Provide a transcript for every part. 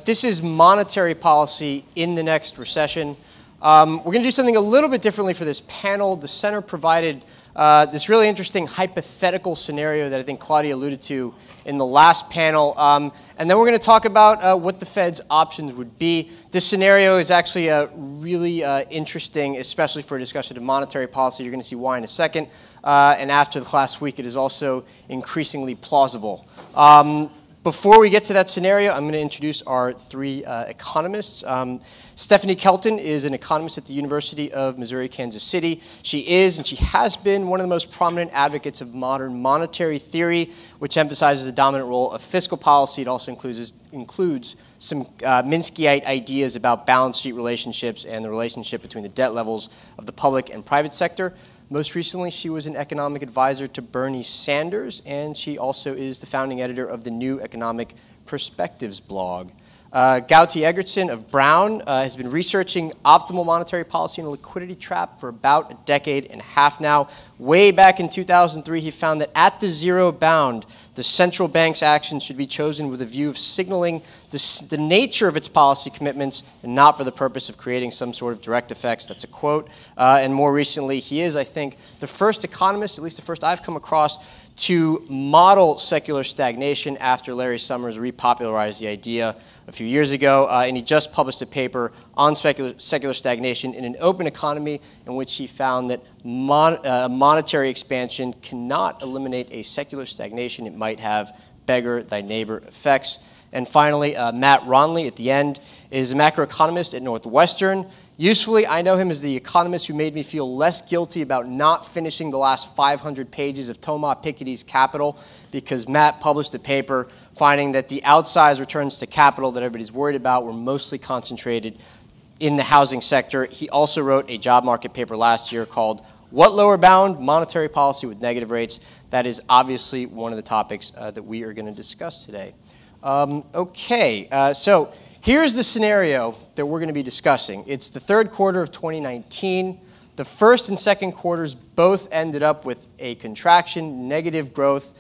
This is monetary policy in the next recession. We're going to do something a little bit differently for this panel. The center provided this really interesting hypothetical scenario that I think Claudia alluded to in the last panel. And then we're going to talk about what the Fed's options would be. This scenario is actually really interesting, especially for a discussion of monetary policy. You're going to see why in a second. And after the last week, it is also increasingly plausible. Before we get to that scenario, I'm going to introduce our three economists. Stephanie Kelton is an economist at the University of Missouri-Kansas City. She is, and she has been, one of the most prominent advocates of modern monetary theory, which emphasizes the dominant role of fiscal policy. It also includes some Minskyite ideas about balance sheet relationships and the relationship between the debt levels of the public and private sector. Most recently, she was an economic advisor to Bernie Sanders, and she also is the founding editor of the New Economic Perspectives blog. Gauti Eggertsson of Brown has been researching optimal monetary policy and a liquidity trap for about a decade and a half now. Way back in 2003, he found that at the zero bound, the central bank's actions should be chosen with a view of signaling the nature of its policy commitments and not for the purpose of creating some sort of direct effects. That's a quote. And more recently, he is, I think, the first economist, at least the first I've come across, to model secular stagnation after Larry Summers repopularized the idea a few years ago. And he just published a paper on secular stagnation in an open economy in which he found that monetary expansion cannot eliminate a secular stagnation. It might have beggar thy neighbor effects. And finally, Matt Rognlie at the end is a macroeconomist at Northwestern. Usefully, I know him as the economist who made me feel less guilty about not finishing the last 500 pages of Thomas Piketty's Capital, because Matt published a paper finding that the outsized returns to capital that everybody's worried about were mostly concentrated in the housing sector. He also wrote a job market paper last year called What Lower Bound? Monetary Policy with Negative Rates. That is obviously one of the topics that we are going to discuss today. So here's the scenario that we're going to be discussing. It's the third quarter of 2019. The first and second quarters both ended up with a contraction, negative growth.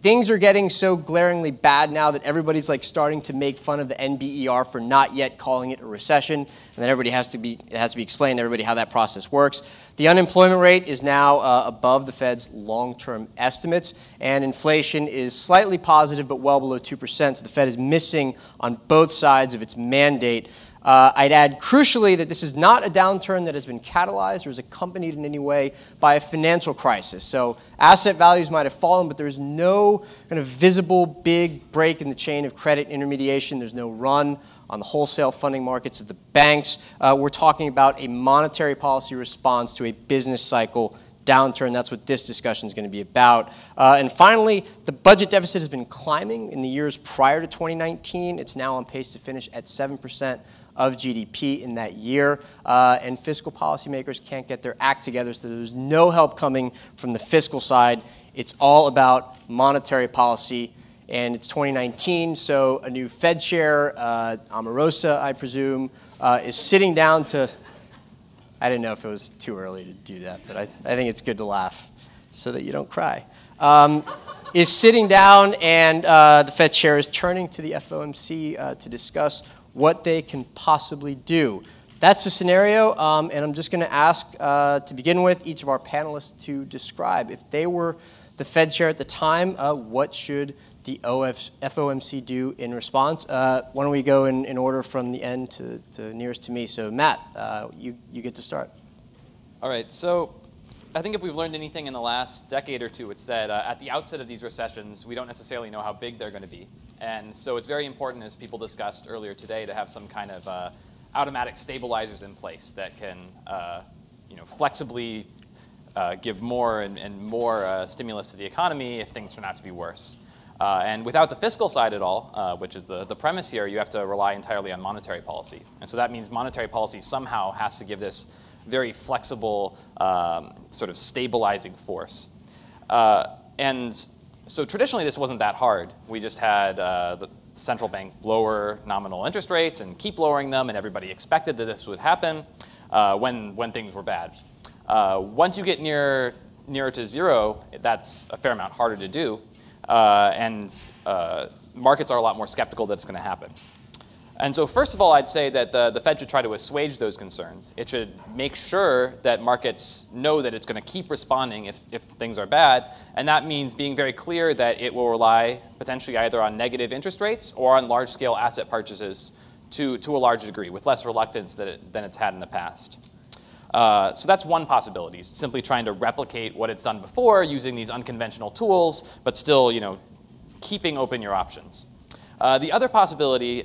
Things are getting so glaringly bad now that everybody's like starting to make fun of the NBER for not yet calling it a recession, and then it has to be explained to everybody how that process works. The unemployment rate is now above the Fed's long-term estimates, and inflation is slightly positive but well below 2%, so the Fed is missing on both sides of its mandate. I'd add crucially that this is not a downturn that has been catalyzed or is accompanied in any way by a financial crisis. So asset values might have fallen, but there's no kind of visible big break in the chain of credit intermediation. There's no run on the wholesale funding markets of the banks. We're talking about a monetary policy response to a business cycle downturn. That's what this discussion is going to be about. And finally, the budget deficit has been climbing in the years prior to 2019. It's now on pace to finish at 7% of GDP in that year, and fiscal policymakers can't get their act together, so there's no help coming from the fiscal side. It's all about monetary policy, and it's 2019, so a new Fed chair, Omarosa, I presume, is sitting down to, I didn't know if it was too early to do that, but I think it's good to laugh so that you don't cry, is sitting down, and the Fed chair is turning to the FOMC to discuss what they can possibly do. That's the scenario, and I'm just going to ask, to begin with, each of our panelists to describe, if they were the Fed chair at the time, what should the FOMC do in response? Why don't we go in order from the end to nearest to me? So Matt, you get to start. All right, so I think if we've learned anything in the last decade or two, it's that at the outset of these recessions, we don't necessarily know how big they're going to be. And so it's very important, as people discussed earlier today, to have some kind of automatic stabilizers in place that can flexibly give more and more stimulus to the economy if things turn out to be worse. And without the fiscal side at all, which is the premise here, you have to rely entirely on monetary policy. And so that means monetary policy somehow has to give this very flexible sort of stabilizing force. And so traditionally this wasn't that hard. We just had the central bank lower nominal interest rates and keep lowering them, and everybody expected that this would happen when things were bad. Once you get nearer to zero, that's a fair amount harder to do. And markets are a lot more skeptical that it's going to happen. And so first of all, I'd say that the Fed should try to assuage those concerns. It should make sure that markets know that it's going to keep responding if things are bad. And that means being very clear that it will rely potentially either on negative interest rates or on large-scale asset purchases to a large degree, with less reluctance than it's had in the past. So that's one possibility, simply trying to replicate what it's done before using these unconventional tools, but still, keeping open your options. The other possibility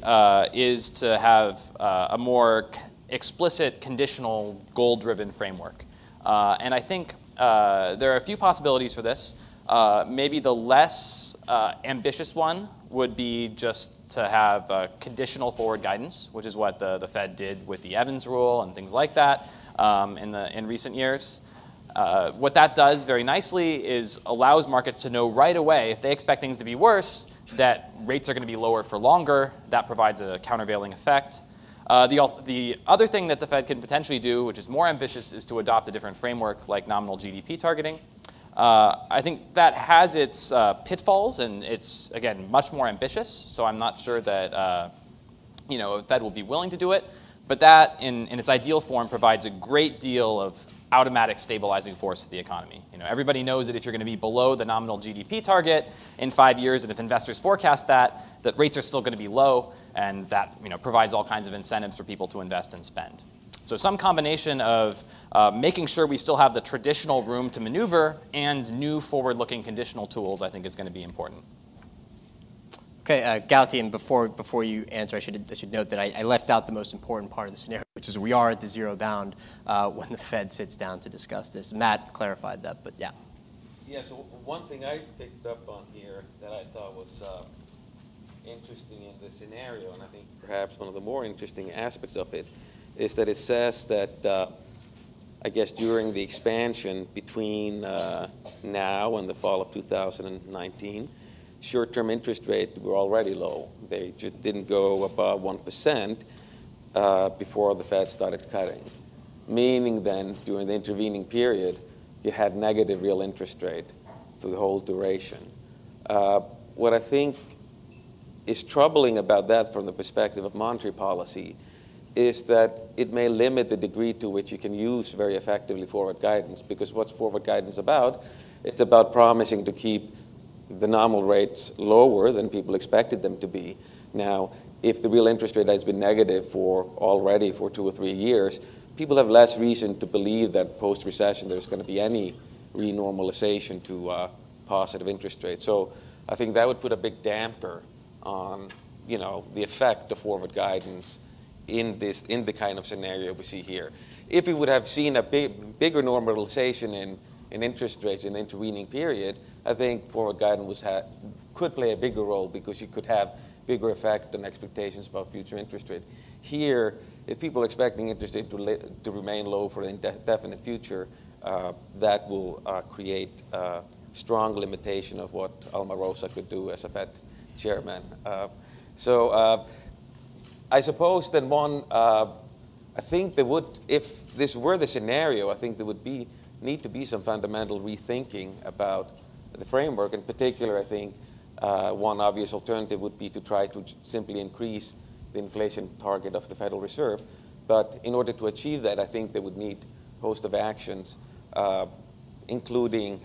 is to have a more explicit, conditional, goal-driven framework. And I think there are a few possibilities for this. Maybe the less ambitious one would be just to have conditional forward guidance, which is what the Fed did with the Evans rule and things like that in recent years. What that does very nicely is allows markets to know right away if they expect things to be worse, that rates are going to be lower for longer. That provides a countervailing effect. The other thing that the Fed can potentially do, which is more ambitious, is to adopt a different framework like nominal GDP targeting. I think that has its pitfalls, and it's, again, much more ambitious. So I'm not sure that the Fed will be willing to do it. But that, in its ideal form, provides a great deal of automatic stabilizing force to the economy. Everybody knows that if you're going to be below the nominal GDP target in 5 years, and if investors forecast that rates are still going to be low, and that provides all kinds of incentives for people to invest and spend. So some combination of making sure we still have the traditional room to maneuver and new forward-looking conditional tools, I think, is going to be important. Okay, Gauti, and before you answer, I should note that I left out the most important part of the scenario, which is we are at the zero bound when the Fed sits down to discuss this. Matt clarified that, but yeah. Yeah, so one thing I picked up on here that I thought was interesting in the scenario, and I think perhaps one of the more interesting aspects of it, is that it says that, I guess during the expansion between now and the fall of 2019, short-term interest rates were already low. They just didn't go above 1% before the Fed started cutting. Meaning then, during the intervening period, you had negative real interest rate through the whole duration. What I think is troubling about that from the perspective of monetary policy is that it may limit the degree to which you can use very effectively forward guidance, because what's forward guidance about? It's about promising to keep the nominal rates lower than people expected them to be. Now, if the real interest rate has been negative already for 2 or 3 years, people have less reason to believe that post-recession there's going to be any renormalization to positive interest rates. So I think that would put a big damper on the effect of forward guidance in the kind of scenario we see here. If we would have seen a bigger normalization in interest rates in the intervening period, I think forward guidance could play a bigger role, because you could have bigger effect on expectations about future interest rate. Here, if people are expecting interest rate to remain low for the indefinite future, that will create a strong limitation of what Alma Rosa could do as a Fed chairman. So I suppose then I think there would, if this were the scenario, I think there would need to be some fundamental rethinking about the framework. In particular, I think one obvious alternative would be to try to simply increase the inflation target of the Federal Reserve. But in order to achieve that, I think they would need a host of actions, including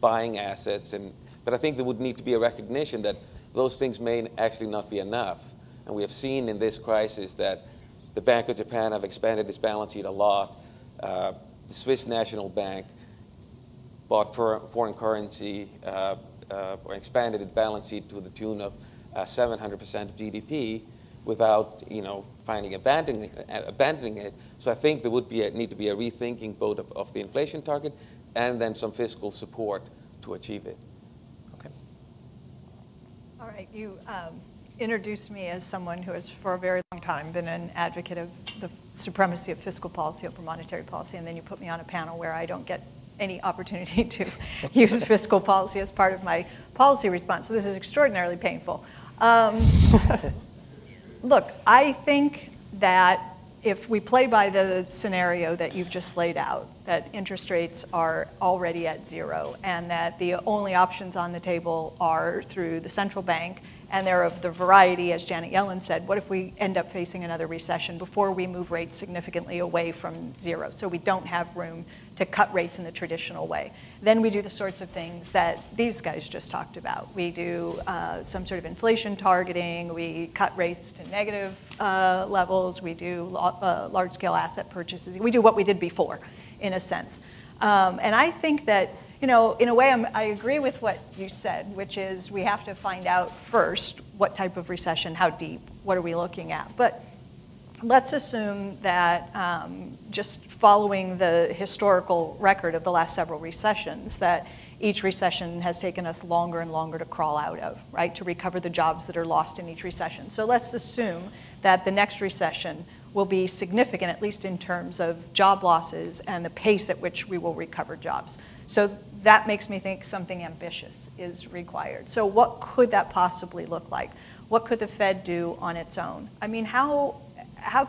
buying assets. But I think there would need to be a recognition that those things may actually not be enough. And we have seen in this crisis that the Bank of Japan have expanded its balance sheet a lot. The Swiss National Bank bought foreign currency or expanded its balance sheet to the tune of 700% of GDP without finally abandoning it. So I think there would need to be a rethinking both of the inflation target and then some fiscal support to achieve it. Okay. All right, you introduced me as someone who has for a very long time been an advocate of the supremacy of fiscal policy over monetary policy, and then you put me on a panel where I don't get any opportunity to use fiscal policy as part of my policy response. So this is extraordinarily painful. Look, I think that if we play by the scenario that you've just laid out, that interest rates are already at zero and that the only options on the table are through the central bank, and they're of the variety, as Janet Yellen said, what if we end up facing another recession before we move rates significantly away from zero? So we don't have room to cut rates in the traditional way. Then we do the sorts of things that these guys just talked about. We do some sort of inflation targeting. We cut rates to negative levels. We do large-scale asset purchases. We do what we did before, in a sense. And I think that, you know, in a way, I agree with what you said, which is we have to find out first what type of recession, how deep, what are we looking at. But let's assume that just following the historical record of the last several recessions, that each recession has taken us longer and longer to crawl out of, right, to recover the jobs that are lost in each recession. So let's assume that the next recession will be significant, at least in terms of job losses and the pace at which we will recover jobs. So that makes me think something ambitious is required. So what could that possibly look like? What could the Fed do on its own? I mean, how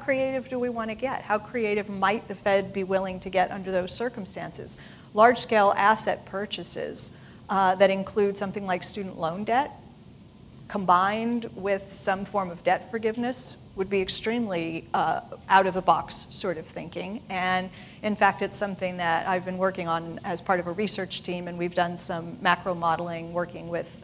creative do we want to get? How creative might the Fed be willing to get under those circumstances? Large-scale asset purchases that include something like student loan debt, combined with some form of debt forgiveness, would be extremely out-of-the-box sort of thinking. And in fact, it's something that I've been working on as part of a research team, and we've done some macro modeling working with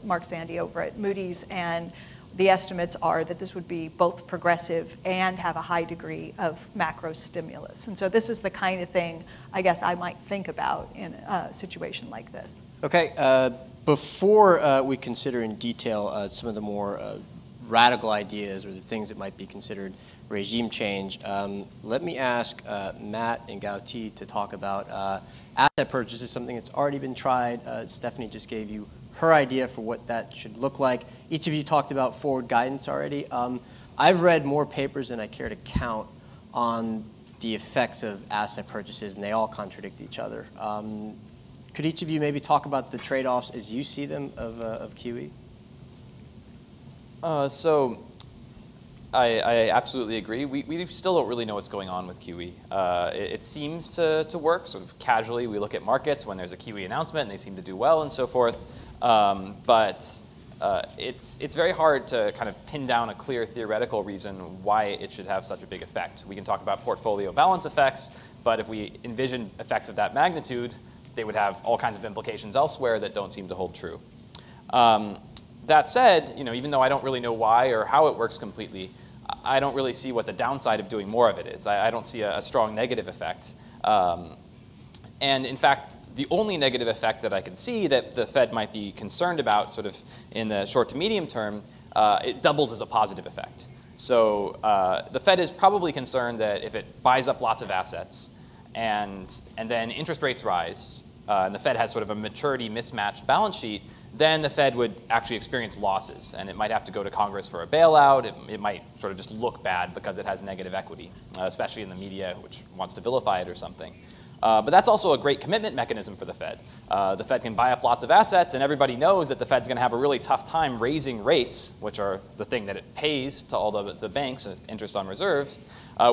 Mark Zandi over at Moody's, and the estimates are that this would be both progressive and have a high degree of macro stimulus. And so this is the kind of thing I guess I might think about in a situation like this. Okay, before we consider in detail some of the more radical ideas or the things that might be considered regime change, let me ask Matt and Gauti to talk about asset purchases, something that's already been tried. Stephanie just gave you her idea for what that should look like. Each of you talked about forward guidance already. I've read more papers than I care to count on the effects of asset purchases, and they all contradict each other. Could each of you maybe talk about the trade-offs as you see them of QE? So I absolutely agree. We still don't really know what's going on with QE. It seems to work sort of casually. We look at markets when there's a QE announcement and they seem to do well and so forth. But it's very hard to kind of pin down a clear theoretical reason why it should have such a big effect. We can talk about portfolio balance effects, but if we envision effects of that magnitude, they would have all kinds of implications elsewhere that don't seem to hold true. That said, you know, even though I don't really know why or how it works completely, I don't really see what the downside of doing more of it is. I don't see a strong negative effect. And in fact, the only negative effect that I can see that the Fed might be concerned about sort of in the short to medium term, it doubles as a positive effect. So the Fed is probably concerned that if it buys up lots of assets and then interest rates rise, and the Fed has sort of a maturity mismatched balance sheet, then the Fed would actually experience losses, and it might have to go to Congress for a bailout. It might sort of just look bad because it has negative equity, especially in the media, which wants to vilify it or something. But that's also a great commitment mechanism for the Fed. The Fed can buy up lots of assets, and everybody knows that the Fed's going to have a really tough time raising rates, which are the thing that it pays to all the banks, interest on reserves,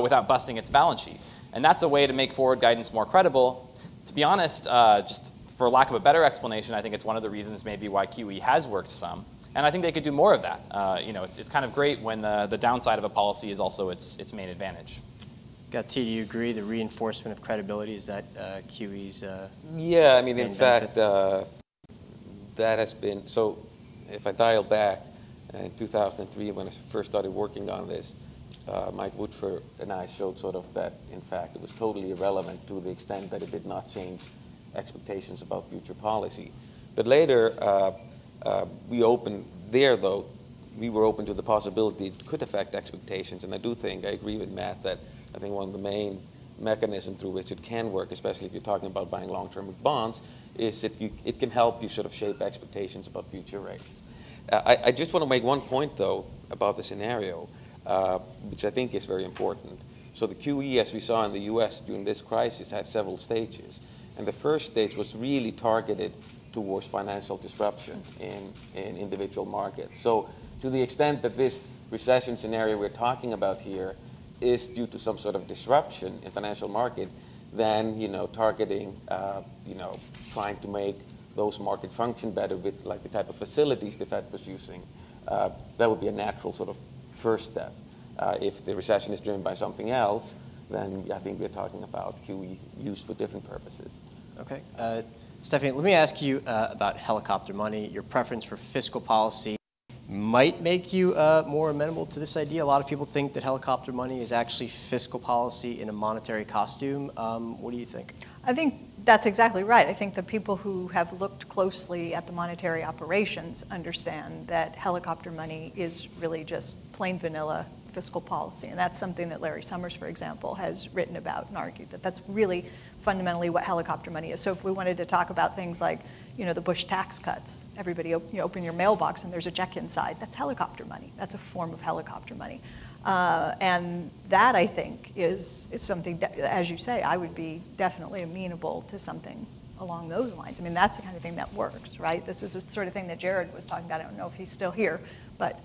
without busting its balance sheet. And that's a way to make forward guidance more credible. To be honest, just for lack of a better explanation, I think it's one of the reasons maybe why QE has worked some. And I think they could do more of that. You know, it's kind of great when the downside of a policy is also its main advantage. Gauti, do you agree the reinforcement of credibility is that QE's Yeah, I mean, in fact, that has been, so if I dial back in 2003 when I first started working on this, Mike Woodford and I showed sort of that, in fact, it was totally irrelevant to the extent that it did not change expectations about future policy. But later, we opened there, though, we were open to the possibility it could affect expectations. And I do think, I agree with Matt, that I think one of the main mechanisms through which it can work, especially if you're talking about buying long-term bonds, is that it can help you sort of shape expectations about future rates. I just want to make one point, though, about the scenario, which I think is very important. So the QE, as we saw in the US during this crisis, had several stages. And the first stage was really targeted towards financial disruption in individual markets. So to the extent that this recession scenario we're talking about here is due to some sort of disruption in financial market than, targeting, trying to make those markets function better with like the type of facilities the Fed was using. That would be a natural sort of first step. If the recession is driven by something else, then I think we're talking about QE used for different purposes. Okay. Stephanie, let me ask you about helicopter money. Your preference for fiscal policy might make you more amenable to this idea. A lot of people think that helicopter money is actually fiscal policy in a monetary costume. What do you think? I think that's exactly right. I think the people who have looked closely at the monetary operations understand that helicopter money is really just plain vanilla fiscal policy. And that's something that Larry Summers, for example, has written about and argued that that's really fundamentally what helicopter money is. So if we wanted to talk about things like, the Bush tax cuts, everybody, open your mailbox and there's a check inside, that's helicopter money. That's a form of helicopter money. And that, I think, is something, as you say, I would be definitely amenable to something along those lines. I mean, that's the kind of thing that works, right? This is the sort of thing that Jared was talking about. I don't know if he's still here, but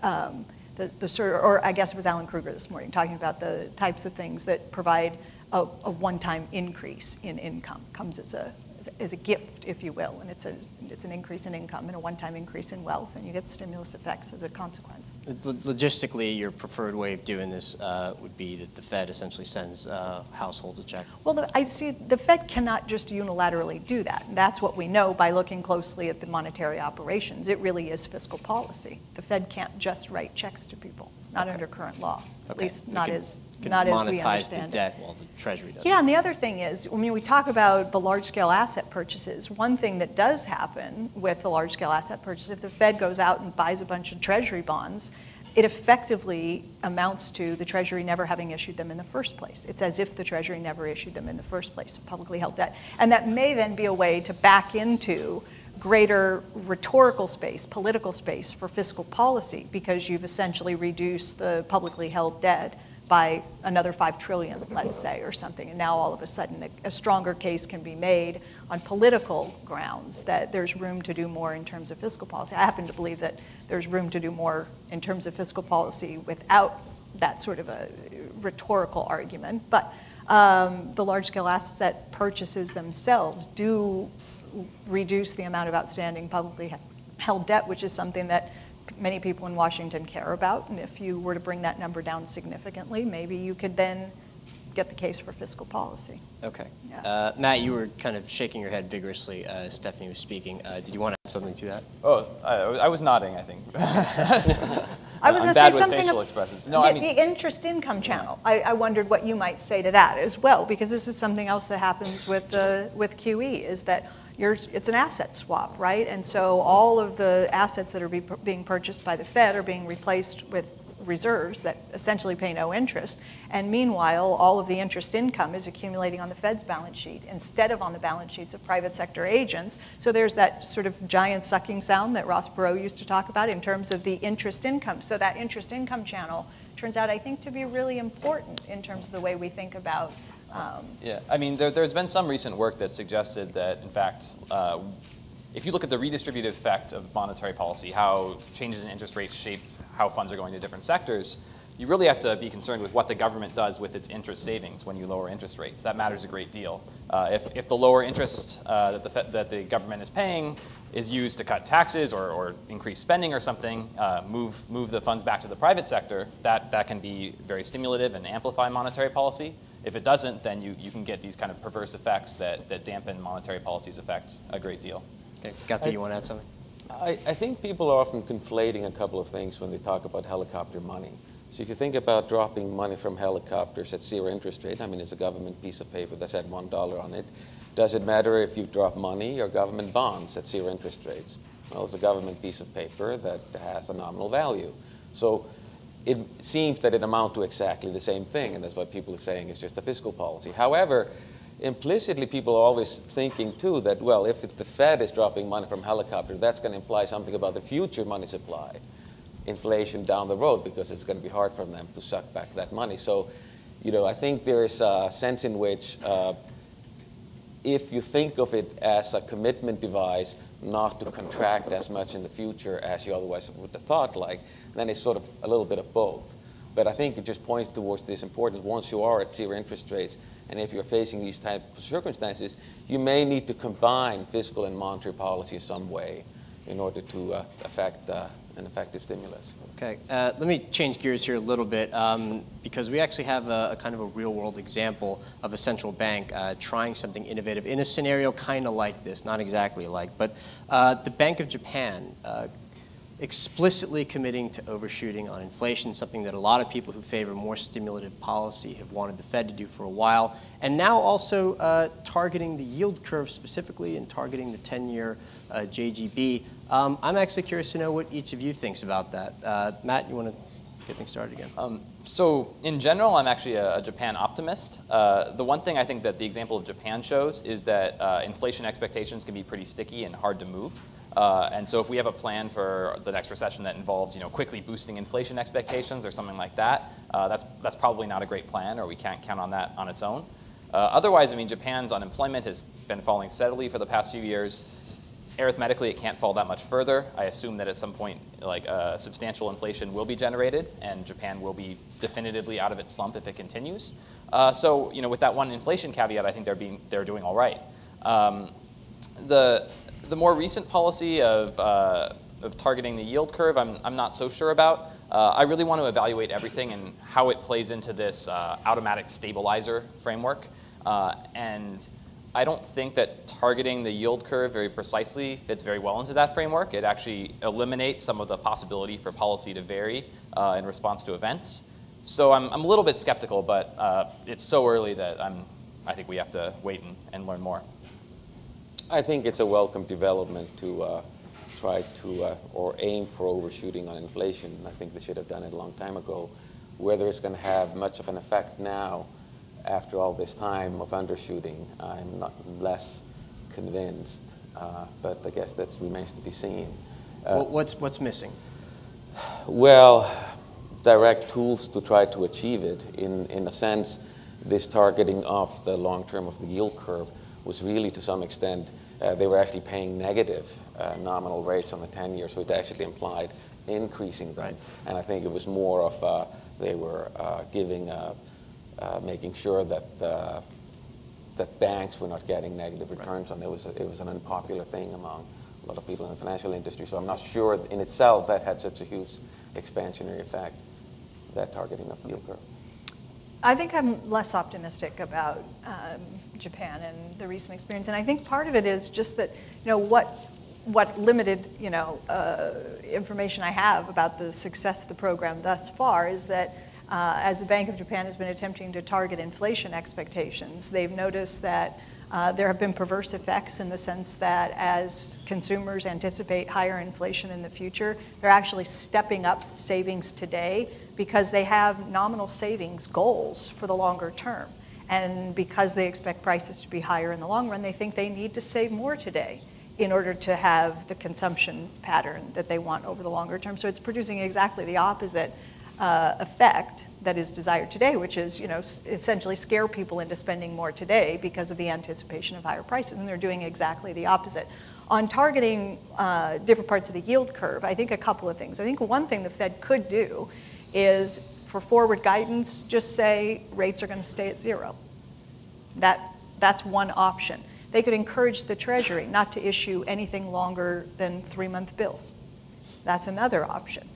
the sort of, or I guess it was Alan Kruger this morning, talking about the types of things that provide a one-time increase in income, comes as a gift, if you will, and it's an increase in income and a one-time increase in wealth, and you get stimulus effects as a consequence. Logistically, your preferred way of doing this would be that the Fed essentially sends households a check. Well, I see the Fed cannot just unilaterally do that. And that's what we know by looking closely at the monetary operations. It really is fiscal policy. The Fed can't just write checks to people, not under current law. At least not as we understand monetize the debt while the Treasury does. Yeah, and the other thing is, we talk about the large-scale asset purchases. One thing that does happen with the large-scale asset purchase, if the Fed goes out and buys a bunch of Treasury bonds, it effectively amounts to the Treasury never having issued them in the first place. It's as if the Treasury never issued them in the first place, publicly held debt. And that may then be a way to back into greater rhetorical space, political space for fiscal policy, because you've essentially reduced the publicly held debt by another $5 trillion, let's say, or something. And now all of a sudden a stronger case can be made on political grounds that there's room to do more in terms of fiscal policy. I happen to believe that there's room to do more in terms of fiscal policy without that sort of a rhetorical argument. But the large-scale asset purchases themselves do reduce the amount of outstanding publicly held debt, which is something that many people in Washington care about. And if you were to bring that number down significantly, maybe you could then get the case for fiscal policy. Okay. Yeah. Matt, you were kind of shaking your head vigorously as Stephanie was speaking. Did you want to add something to that? Oh, I was nodding, I think. I was going to say something facial expressions. No, the interest income channel. I wondered what you might say to that as well, because this is something else that happens with QE, is that it's an asset swap, right? And so all of the assets that are being purchased by the Fed are being replaced with reserves that essentially pay no interest. And meanwhile, all of the interest income is accumulating on the Fed's balance sheet instead of on the balance sheets of private sector agents. So there's that sort of giant sucking sound that Ross Perot used to talk about in terms of the interest income. So that interest income channel turns out, I think, to be really important in terms of the way we think about yeah, I mean, there's been some recent work that suggested that, in fact, if you look at the redistributive effect of monetary policy, how changes in interest rates shape how funds are going to different sectors, you really have to be concerned with what the government does with its interest savings when you lower interest rates. That matters a great deal. If the lower interest that the government is paying is used to cut taxes or increase spending or something, move the funds back to the private sector, that can be very stimulative and amplify monetary policy. If it doesn't, then you can get these kind of perverse effects that dampen monetary policy's effect a great deal. Okay. Gauti, you want to add something? I think people are often conflating a couple of things when they talk about helicopter money. So if you think about dropping money from helicopters at zero interest rate, I mean, it's a government piece of paper that's had $1 on it. Does it matter if you drop money or government bonds at zero interest rates? Well, it's a government piece of paper that has a nominal value. So it seems that it amounts to exactly the same thing, and that's what people are saying is just a fiscal policy. However, implicitly, people are always thinking, too, that, well, if the Fed is dropping money from helicopters, that's going to imply something about the future money supply, inflation down the road, because it's going to be hard for them to suck back that money. So, I think there is a sense in which if you think of it as a commitment device not to contract as much in the future as you otherwise would have thought, then it's sort of a little bit of both. But I think it just points towards this importance. Once you are at zero interest rates, and if you're facing these type of circumstances, you may need to combine fiscal and monetary policy in some way in order to affect an effective stimulus. Okay, let me change gears here a little bit because we actually have a kind of a real-world example of a central bank trying something innovative in a scenario kind of like this, not exactly like, but the Bank of Japan explicitly committing to overshooting on inflation, something that a lot of people who favor more stimulative policy have wanted the Fed to do for a while, and now also targeting the yield curve specifically and targeting the 10-year JGB. I'm actually curious to know what each of you thinks about that. Matt, you want to get things started again? So in general, I'm actually a Japan optimist. The one thing I think that the example of Japan shows is that inflation expectations can be pretty sticky and hard to move. And so if we have a plan for the next recession that involves, quickly boosting inflation expectations or something like that, that's probably not a great plan, or we can't count on that on its own. Otherwise, I mean, Japan's unemployment has been falling steadily for the past few years. Arithmetically, it can't fall that much further. I assume that at some point, substantial inflation will be generated, and Japan will be definitively out of its slump if it continues. So, with that one inflation caveat, I think they're doing all right. The more recent policy of targeting the yield curve, I'm not so sure about. I really want to evaluate everything and how it plays into this automatic stabilizer framework. And I don't think that targeting the yield curve very precisely fits very well into that framework. It actually eliminates some of the possibility for policy to vary in response to events. So I'm a little bit skeptical, but it's so early that I think we have to wait and learn more. I think it's a welcome development to try to or aim for overshooting on inflation. I think they should have done it a long time ago. Whether it's going to have much of an effect now, after all this time of undershooting, I'm not less convinced, but I guess that remains to be seen. What's missing? Well, direct tools to try to achieve it. In a sense, this targeting of the long term of the yield curve was really, to some extent, they were actually paying negative nominal rates on the 10-year, so it actually implied increasing them. Right. And I think it was more of they were making sure that that banks were not getting negative returns on it. It was an unpopular thing among a lot of people in the financial industry. So I'm not sure in itself that had such a huge expansionary effect, that targeting of the yield curve. I think I'm less optimistic about Japan and the recent experience, and I think part of it is just that what limited information I have about the success of the program thus far is that as the Bank of Japan has been attempting to target inflation expectations, they've noticed that there have been perverse effects in the sense that as consumers anticipate higher inflation in the future, they're actually stepping up savings today because they have nominal savings goals for the longer term. And because they expect prices to be higher in the long run, they think they need to save more today in order to have the consumption pattern that they want over the longer term. So it's producing exactly the opposite effect that is desired today, which is, essentially scare people into spending more today because of the anticipation of higher prices, and they're doing exactly the opposite. On targeting different parts of the yield curve, I think a couple of things. I think one thing the Fed could do is, for forward guidance, just say rates are going to stay at zero. That's one option. They could encourage the Treasury not to issue anything longer than 3-month bills. That's another option.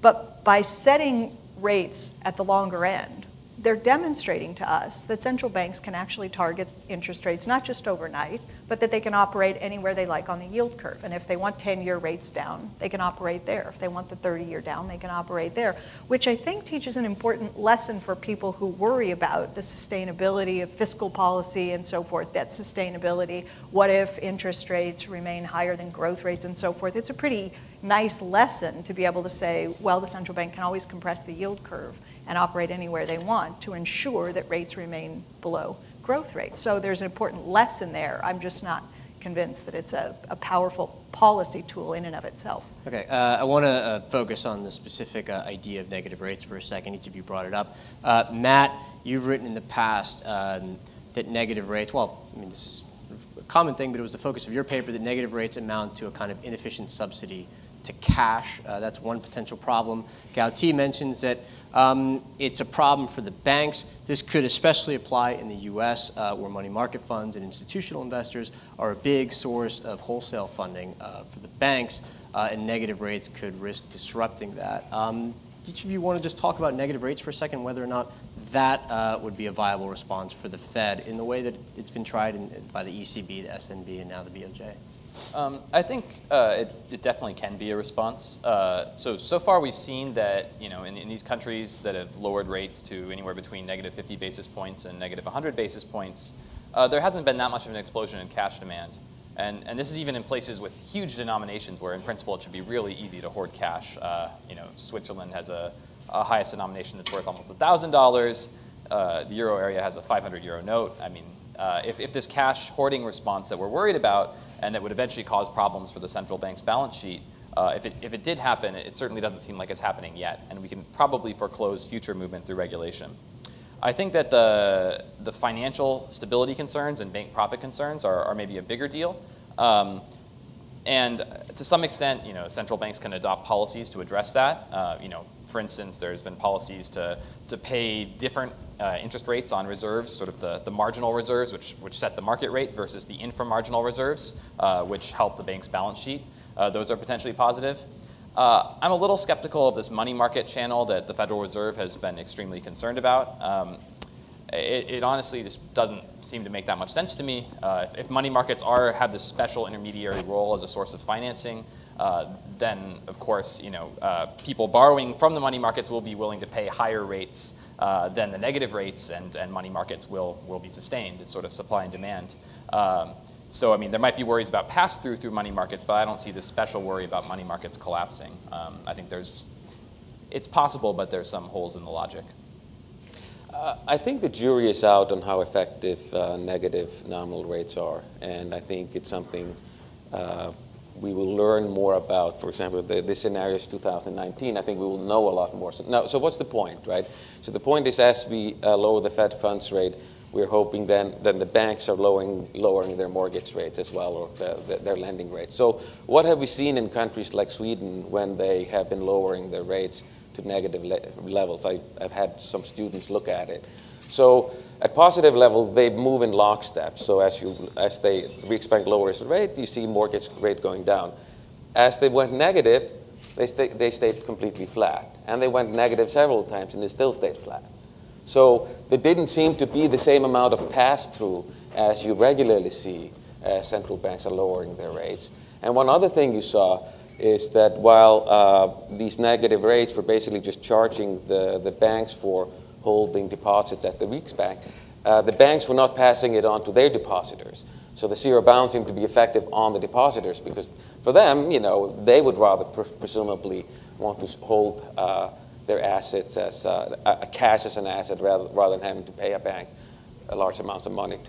But by setting rates at the longer end, they're demonstrating to us that central banks can actually target interest rates, not just overnight, but that they can operate anywhere they like on the yield curve. And if they want 10-year rates down, they can operate there. If they want the 30-year down, they can operate there, which I think teaches an important lesson for people who worry about the sustainability of fiscal policy and so forth, debt sustainability. What if interest rates remain higher than growth rates and so forth? It's a pretty nice lesson to be able to say, well, the central bank can always compress the yield curve and operate anywhere they want to ensure that rates remain below growth rates. So there's an important lesson there. I'm just not convinced that it's a powerful policy tool in and of itself. Okay, I want to focus on the specific idea of negative rates for a second. Each of you brought it up. Matt, you've written in the past that negative rates, well, I mean, this is a common thing, but it was the focus of your paper that negative rates amount to a kind of inefficient subsidy to cash. That's one potential problem. Gauti mentions that it's a problem for the banks. This could especially apply in the U.S., where money market funds and institutional investors are a big source of wholesale funding for the banks, and negative rates could risk disrupting that. Each of you want to just talk about negative rates for a second, whether or not that would be a viable response for the Fed in the way that it's been tried by the ECB, the SNB, and now the BOJ? I think it definitely can be a response. So far we've seen that, in these countries that have lowered rates to anywhere between negative 50 basis points and negative 100 basis points, there hasn't been that much of an explosion in cash demand. And this is even in places with huge denominations where in principle it should be really easy to hoard cash. Switzerland has a highest denomination that's worth almost $1,000. The euro area has a 500 euro note. I mean, if this cash hoarding response that we're worried about and that would eventually cause problems for the central bank's balance sheet, if it did happen, it certainly doesn't seem like it's happening yet, and we can probably foreclose future movement through regulation. I think that the financial stability concerns and bank profit concerns are maybe a bigger deal. And to some extent, central banks can adopt policies to address that. For instance, there's been policies to pay different interest rates on reserves, sort of the marginal reserves, which set the market rate, versus the inframarginal reserves, which help the bank's balance sheet. Those are potentially positive. I'm a little skeptical of this money market channel that the Federal Reserve has been extremely concerned about. It honestly just doesn't seem to make that much sense to me. If money markets have this special intermediary role as a source of financing, then of course, people borrowing from the money markets will be willing to pay higher rates than the negative rates, and money markets will be sustained. It's sort of supply and demand. So I mean, there might be worries about pass-through through money markets, but I don't see this special worry about money markets collapsing. I think it's possible, but there's some holes in the logic. I think the jury is out on how effective negative nominal rates are, and I think it's something we will learn more about. For example, this scenario is 2019. I think we will know a lot more. So what's the point, right? So the point is, as we lower the Fed funds rate, we're hoping then the banks are lowering their mortgage rates as well, or their lending rates. So what have we seen in countries like Sweden when they have been lowering their rates to negative levels? I've had some students look at it. So at positive levels, they move in lockstep. So as we expect lower rate, you see mortgage rate going down. As they went negative, they stayed completely flat. And they went negative several times, and they still stayed flat. So there didn't seem to be the same amount of pass-through as you regularly see as central banks are lowering their rates. And one other thing you saw is that while these negative rates were basically just charging the banks for holding deposits at the Riksbank, the banks were not passing it on to their depositors. So the zero bound seemed to be effective on the depositors, because for them, they would rather presumably want to hold their assets as cash as an asset rather than having to pay a bank large amounts of money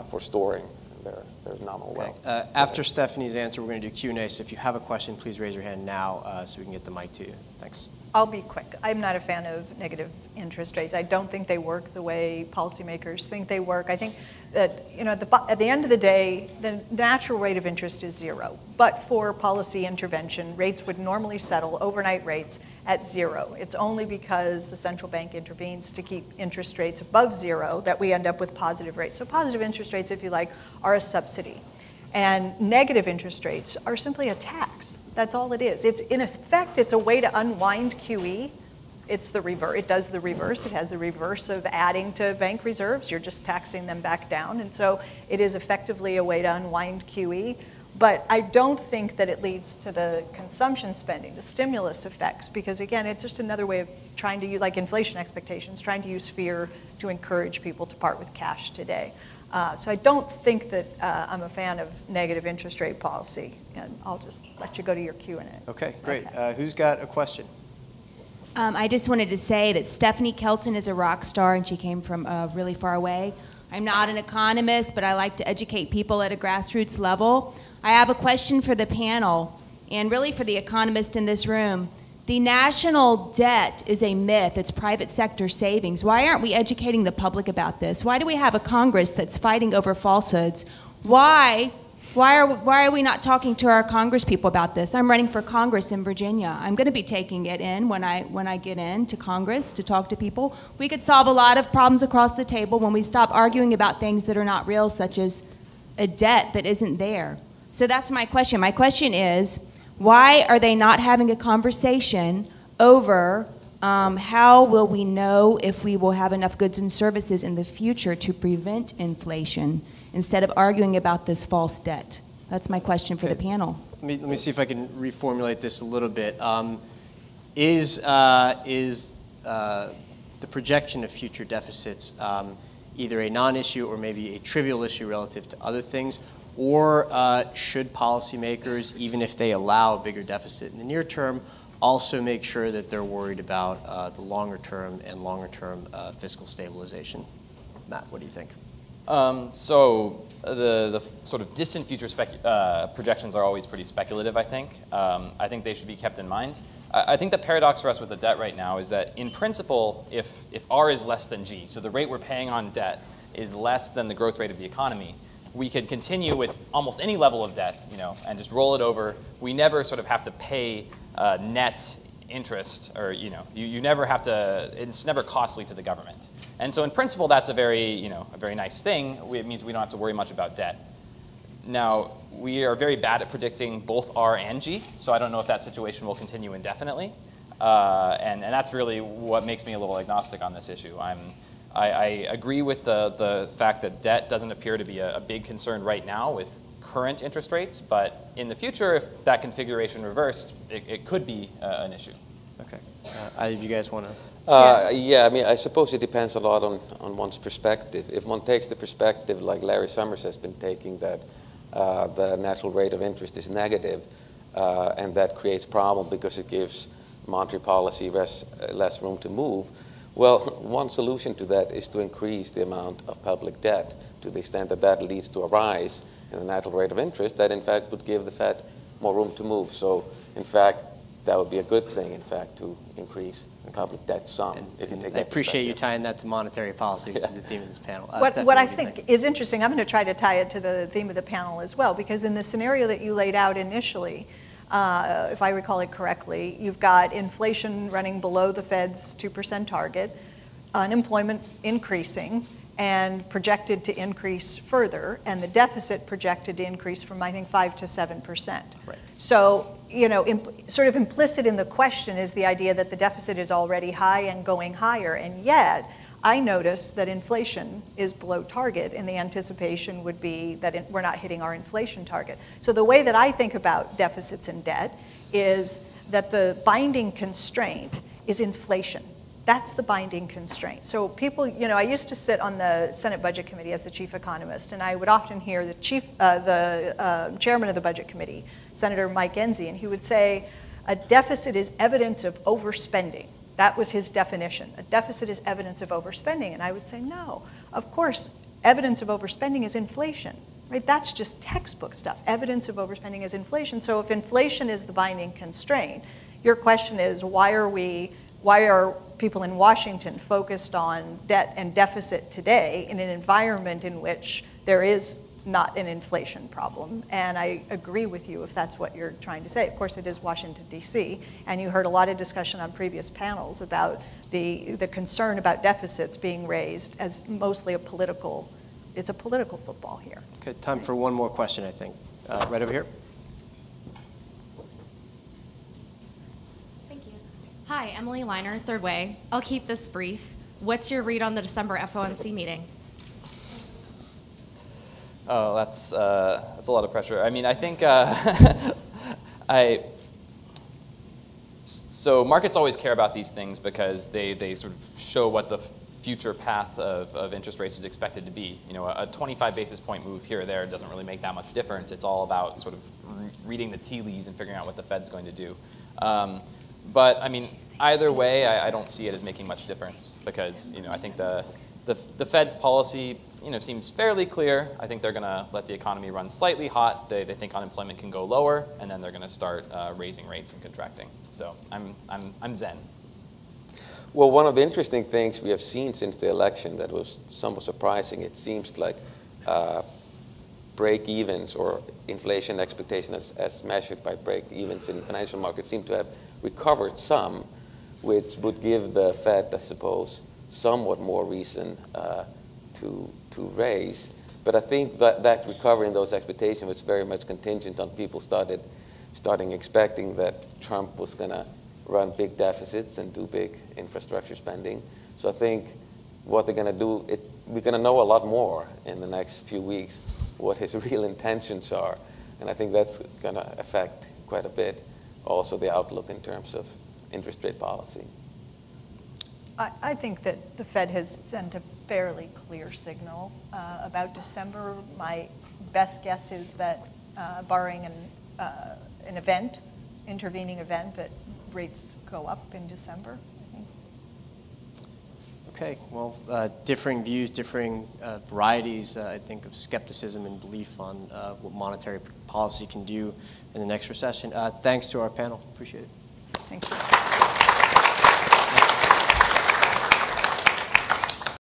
for storing their nominal wealth. After Stephanie's answer, we're going to do Q&A. So if you have a question, please raise your hand now so we can get the mic to you. Thanks. I'll be quick. I'm not a fan of negative interest rates. I don't think they work the way policymakers think they work. I think that at the end of the day, the natural rate of interest is zero. But for policy intervention, rates would normally settle, overnight rates, at zero. It's only because the central bank intervenes to keep interest rates above zero that we end up with positive rates. So positive interest rates, if you like, are a subsidy. And negative interest rates are simply a tax. That's all it is. It's, in effect, it's a way to unwind QE. It's the reverse. It does the reverse. It has the reverse of adding to bank reserves. You're just taxing them back down. And so it is effectively a way to unwind QE. But I don't think that it leads to the consumption spending, the stimulus effects, because again, it's just another way of trying to use, like inflation expectations, trying to use fear to encourage people to part with cash today. So I don't think that I'm a fan of negative interest rate policy, and I'll just let you go to your Q&A. Okay, great. Okay. Who's got a question? I just wanted to say that Stephanie Kelton is a rock star, and she came from really far away. I'm not an economist, but I like to educate people at a grassroots level. I have a question for the panel, and really for the economist in this room. The national debt is a myth. It's private sector savings. Why aren't we educating the public about this? Why do we have a Congress that's fighting over falsehoods? Why Why are we not talking to our Congress people about this? I'm running for Congress in Virginia. I'm going to be taking it in when I get into Congress to talk to people. We could solve a lot of problems across the table when we stop arguing about things that are not real, such as a debt that isn't there. So that's my question. My question is, why are they not having a conversation over how will we know if we will have enough goods and services in the future to prevent inflation, instead of arguing about this false debt? That's my question for the panel. Let me see if I can reformulate this a little bit. Is the projection of future deficits either a non-issue or maybe a trivial issue relative to other things? Or should policymakers, even if they allow a bigger deficit in the near term, also make sure that they're worried about the longer term and longer term fiscal stabilization? Matt, what do you think? So the sort of distant future projections are always pretty speculative, I think. I think they should be kept in mind. I think the paradox for us with the debt right now is that, in principle, if R is less than G, so the rate we're paying on debt is less than the growth rate of the economy, we could continue with almost any level of debt, and just roll it over. We never sort of have to pay net interest, or you never have to. It's never costly to the government. And so in principle, that's a very nice thing. It means we don't have to worry much about debt. Now, we are very bad at predicting both R and G, so I don't know if that situation will continue indefinitely. And that's really what makes me a little agnostic on this issue. I agree with the fact that debt doesn't appear to be a big concern right now with current interest rates, but in the future, if that configuration reversed, it could be an issue. Okay. Either of you guys want to? Yeah, I mean, I suppose it depends a lot on one's perspective. If one takes the perspective like Larry Summers has been taking, that the natural rate of interest is negative, and that creates problem because it gives monetary policy less room to move, well, one solution to that is to increase the amount of public debt to the extent that that leads to a rise in the natural rate of interest. That, in fact, would give the Fed more room to move. So, in fact, that would be a good thing, in fact, to increase public debt some. If you take I appreciate you tying that to monetary policy, which is the theme of this panel. What I think is interesting, I'm going to try to tie it to the theme of the panel as well, because in the scenario that you laid out initially, if I recall it correctly, you've got inflation running below the Fed's 2% target, unemployment increasing, and projected to increase further, and the deficit projected to increase from, I think, 5 to 7%. Right. So, sort of implicit in the question is the idea that the deficit is already high and going higher, and yet I notice that inflation is below target, and the anticipation would be that we're not hitting our inflation target. So the way that I think about deficits and debt is that the binding constraint is inflation. That's the binding constraint. So people, I used to sit on the Senate Budget Committee as the chief economist, and I would often hear the chairman of the Budget Committee, Senator Mike Enzi, and he would say, a deficit is evidence of overspending. That was his definition. A deficit is evidence of overspending. And I would say, no, of course, evidence of overspending is inflation, right? That's just textbook stuff. Evidence of overspending is inflation. So if inflation is the binding constraint, your question is, why are people in Washington focused on debt and deficit today in an environment in which there is not an inflation problem? And I agree with you if that's what you're trying to say. Of course, it is Washington, D.C., and you heard a lot of discussion on previous panels about the concern about deficits being raised as mostly it's a political football here. Okay, time for one more question, I think. Right over here. Thank you. Hi, Emily Liner, Third Way. I'll keep this brief. What's your read on the December FOMC meeting? Oh, that's a lot of pressure. I mean, I think so markets always care about these things because they sort of show what the future path of interest rates is expected to be. A 25 basis point move here or there doesn't really make that much difference. It's all about sort of reading the tea leaves and figuring out what the Fed's going to do. But I mean, either way, I don't see it as making much difference because I think the Fed's policy seems fairly clear. I think they're going to let the economy run slightly hot. They think unemployment can go lower, and then they're going to start raising rates and contracting. So I'm zen. Well, one of the interesting things we have seen since the election that was somewhat surprising, it seems like break-evens or inflation expectation as measured by break-evens in financial markets seem to have recovered some, which would give the Fed, I suppose, somewhat more reason to raise. But I think that recovery in those expectations was very much contingent on people starting expecting that Trump was going to run big deficits and do big infrastructure spending. So I think what they're going to do, we're going to know a lot more in the next few weeks what his real intentions are. And I think that's going to affect quite a bit also the outlook in terms of interest rate policy. I think that the Fed has sent a fairly clear signal about December. My best guess is that barring an event, intervening event, that rates go up in December, I think. Okay, well, differing views, differing varieties, I think, of skepticism and belief on what monetary policy can do in the next recession. Thanks to our panel. Appreciate it. Thank you.